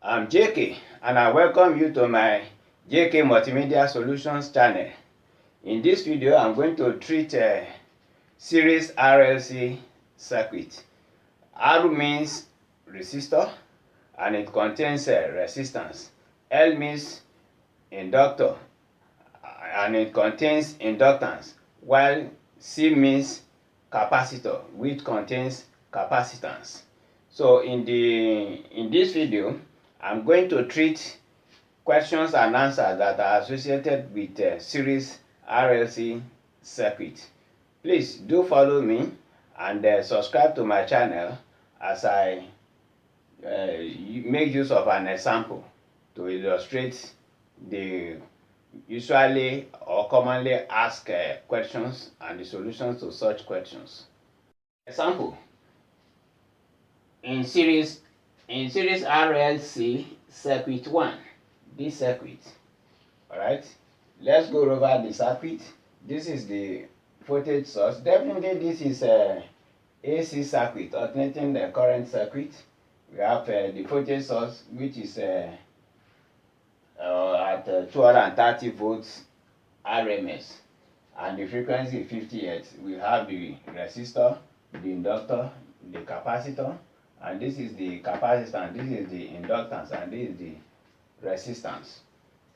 I'm JK and I welcome you to my JK Multimedia Solutions channel. In this video, I'm going to treat a series RLC circuit. R means resistor and it contains resistance. L means inductor and it contains inductance, while C means capacitor, which contains capacitance. So in this video, I'm going to treat questions and answers that are associated with series RLC circuit. Please do follow me and subscribe to my channel as I make use of an example to illustrate the usually or commonly asked questions and the solutions to such questions. Example: in series RLC circuit 1, this circuit. Alright, let's go over the circuit. This is the voltage source. Definitely this is a AC circuit, alternating the current circuit. We have the voltage source, which is at 230 volts RMS, and the frequency is 50 Hz. We have the resistor, the inductor, the capacitor, and this is the capacitance, this is the inductance, and this is the resistance.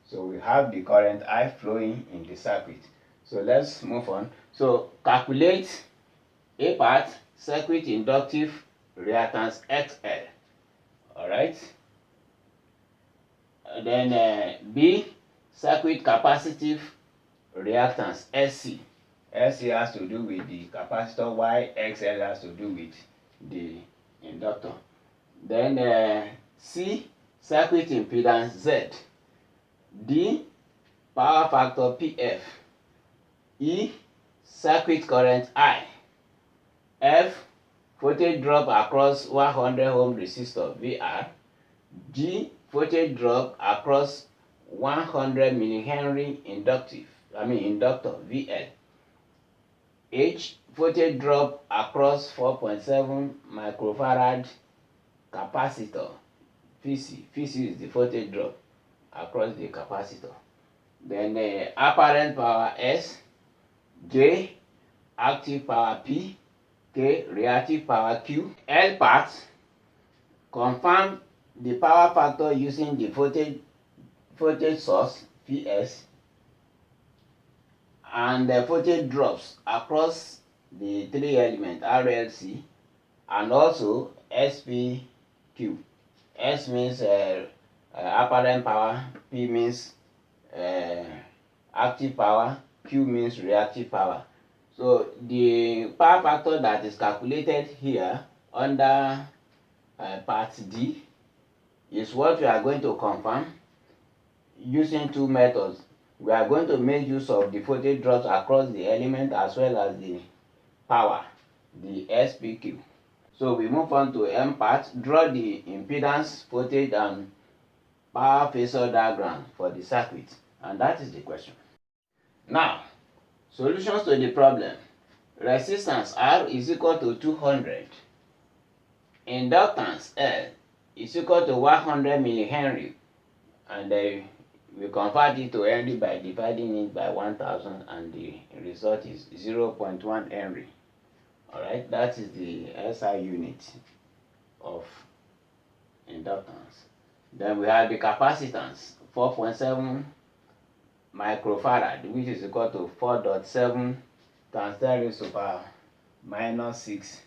So we have the current I flowing in the circuit. So let's move on. So calculate A part, circuit inductive reactance XL. Alright. Then B, circuit capacitive reactance SC. SC has to do with the capacitor, while XL has to do with the inductor. Then C, circuit impedance Z. D, power factor PF. E, circuit current I. F, voltage drop across 100 ohm resistor VR. G, voltage drop across 100 millihenry inductor VL. H, voltage drop across 4.7 microfarad capacitor Pc. Pc is the voltage drop across the capacitor. Then the apparent power S. J, active power P. K, reactive power Q. L part, confirm the power factor using the voltage source Vs and the voltage drops across the three element RLC, and also SPQ. S means apparent power, P means active power, Q means reactive power. So the power factor that is calculated here under part D is what we are going to confirm using two methods. We are going to make use of the voltage drops across the element as well as the power, the SPQ. So we move on to M part. Draw the impedance, voltage and power phasor diagram for the circuit, and that is the question. Now, solutions to the problem. Resistance R is equal to 200. Inductance L is equal to 100 millihenry, and we convert it to Henry by dividing it by 1000, and the result is 0.1 Henry. Alright, that is the SI unit of inductance. Then we have the capacitance, 4.7 microfarad, which is equal to 4.7 times 10 raised to power minus 6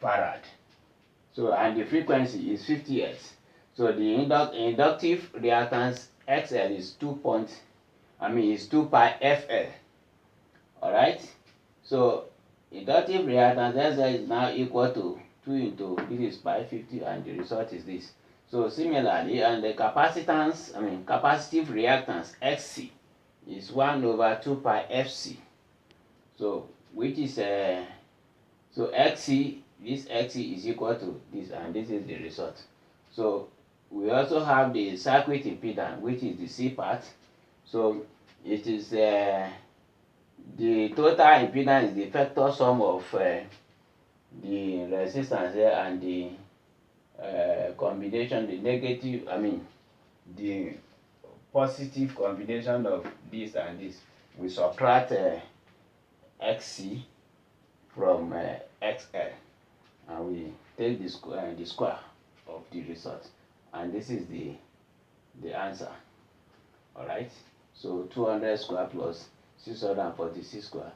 farad. So, and the frequency is 50 Hz. So the inductive reactance XL is 2 pi FL. Alright. So inductive reactance XL is now equal to 2 into this is pi 50, and the result is this. So similarly, and the capacitive reactance XC is 1 over 2 pi FC. So which is so XC, this XC is equal to this, and this is the result. So we also have the circuit impedance, which is the C part. So it is the total impedance is the factor sum of the resistance here and the combination, the negative, the positive combination of this and this, we subtract xc from xl, and we take the square of the result, and this is the answer. Alright, so 200 square plus 646 square,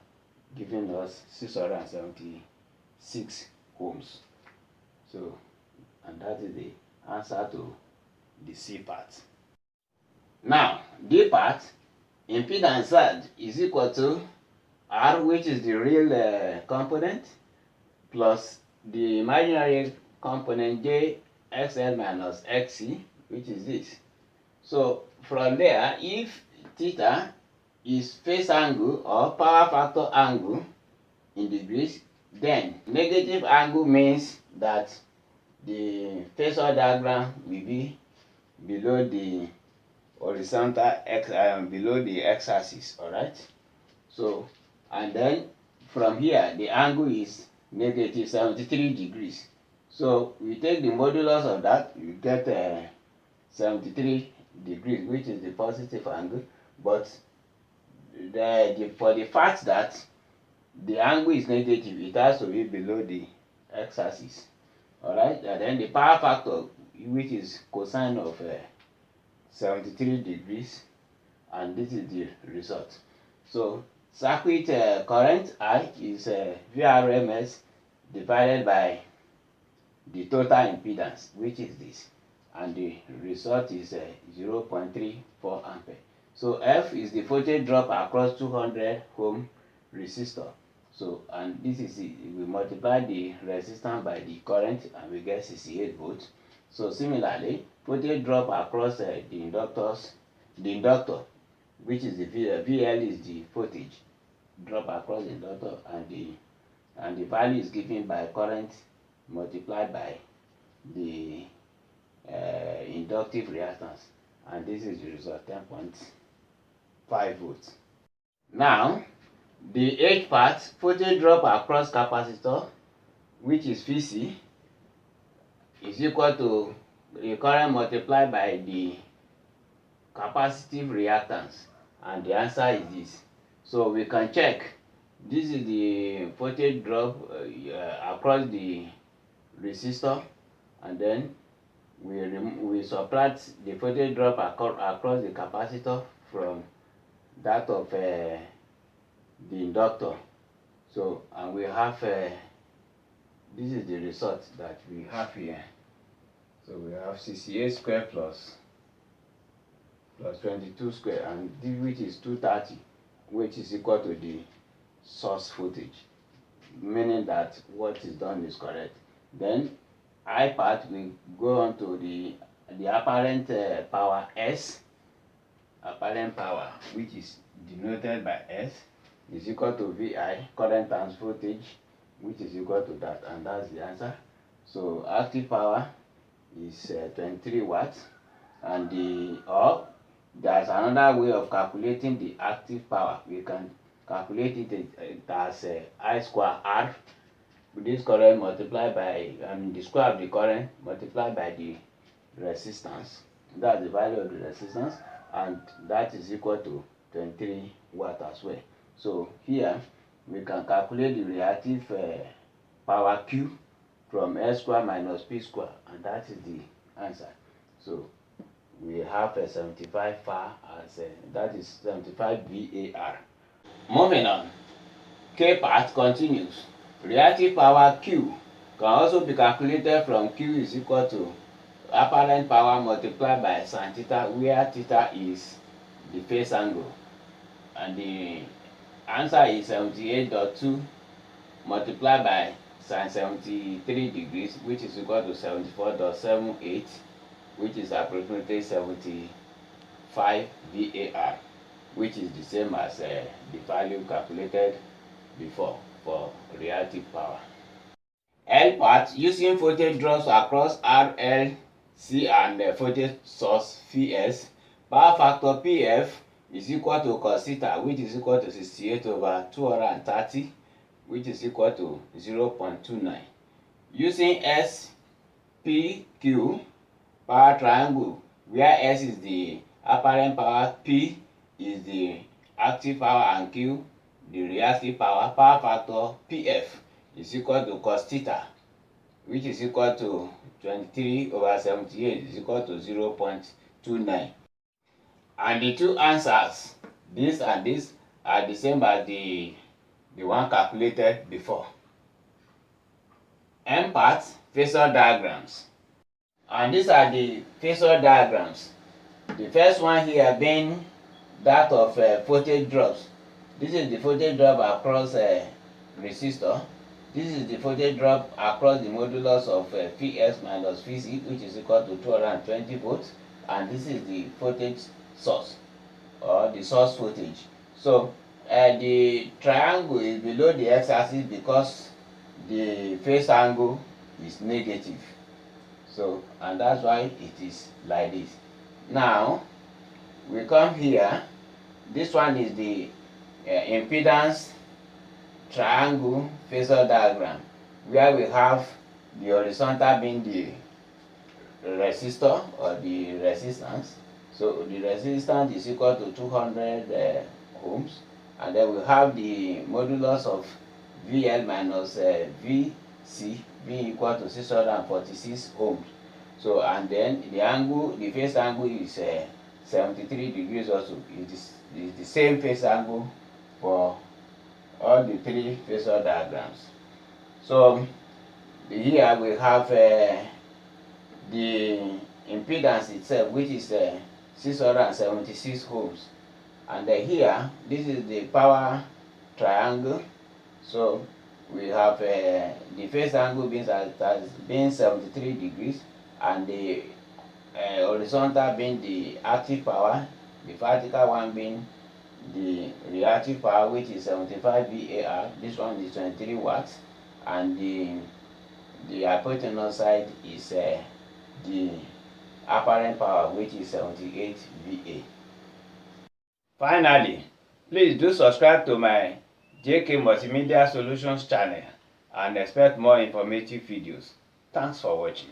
giving us 676 ohms. So, and that is the answer to the C part. Now, D part, impedance Z is equal to R, which is the real component, plus the imaginary component J XL minus XC, which is this. So from there, if theta is phase angle or power factor angle in degrees, then negative angle means that the Phasor diagram will be below the horizontal below the x-axis. Alright, so and then from here the angle is negative 73 degrees. So we take the modulus of that, you get 73 degrees, which is the positive angle. But for the fact that the angle is negative, it has to be below the x-axis. Alright, and then the power factor, which is cosine of 73 degrees, and this is the result. So circuit current I is VRMS divided by the total impedance, which is this, and the result is 0.34 ampere. So F is the voltage drop across 200 ohm resistor. So, and this is it. We multiply the resistance by the current and we get 68 volts. So similarly, voltage drop across the inductor, which is the VL is the voltage drop across the inductor, and the value is given by current multiplied by the inductive reactance, and this is the result, 10.5 volts. Now the H part, voltage drop across capacitor, which is Vc, is equal to the current multiplied by the capacitive reactance, and the answer is this. So we can check. This is the voltage drop across the resistor, and then we subtract the voltage drop across the capacitor from that of the inductor. So, and we have this is the result that we have here. So we have 68 square plus 22 square, and this, which is 230, which is equal to the source voltage, meaning that what is done is correct. Then I part, we go on to the apparent power S. Apparent power, which is denoted by S, is equal to VI, current times voltage, which is equal to that, and that's the answer. So active power is 23 watts, and there's another way of calculating the active power. We can calculate it as I square R, with this current multiplied by the square of the current multiplied by the resistance. That's the value of the resistance, and that is equal to 23 watt as well. So here we can calculate the reactive power Q from S square minus P square, and that is the answer. So we have a 75 VAR as that is 75 VAR. Moving on, K part continues. Reactive power Q can also be calculated from Q is equal to apparent power multiplied by sin theta, where theta is the phase angle, and the answer is 78.2 multiplied by sin 73 degrees, which is equal to 74.78, which is approximately 75 VAR, which is the same as the value calculated before for reactive power. L part, using voltage drops across RLC and voltage source Vs, power factor Pf is equal to cos theta, which is equal to 68 over 230, which is equal to 0.29. Using S PQ power triangle, where S is the apparent power, P is the active power, and Q the reactive power. Power factor PF is equal to cos theta, which is equal to 23/78 is equal to 0.29. And the two answers, this and this, are the same as the one calculated before. M part, Phasor diagrams. And these are the Phasor diagrams. The first one here being that of voltage drops. This is the voltage drop across resistor. This is the voltage drop across the modulus of Vs minus Vc, which is equal to 220 volts. And this is the voltage source, or the source voltage. So the triangle is below the x-axis because the phase angle is negative. So, and that's why it is like this. Now we come here. This one is the impedance triangle Phasor diagram, where we have the horizontal being the resistor or the resistance. So the resistance is equal to 200 ohms, and then we have the modulus of VL minus VC being equal to 646 ohms. So, and then the angle, the phase angle is 73 degrees also. It is the same phase angle for all the three Phasor diagrams. So here we have the impedance itself, which is 676 ohms, and here this is the power triangle. So we have the phase angle being 73 degrees, and the horizontal being the active power, the vertical one being the reactive power, which is 75 VAR. This one is 23 watts, and the hypotenuse side is the apparent power, which is 78 VA. Finally, please do subscribe to my JK Multimedia Solutions channel and expect more informative videos. Thanks for watching.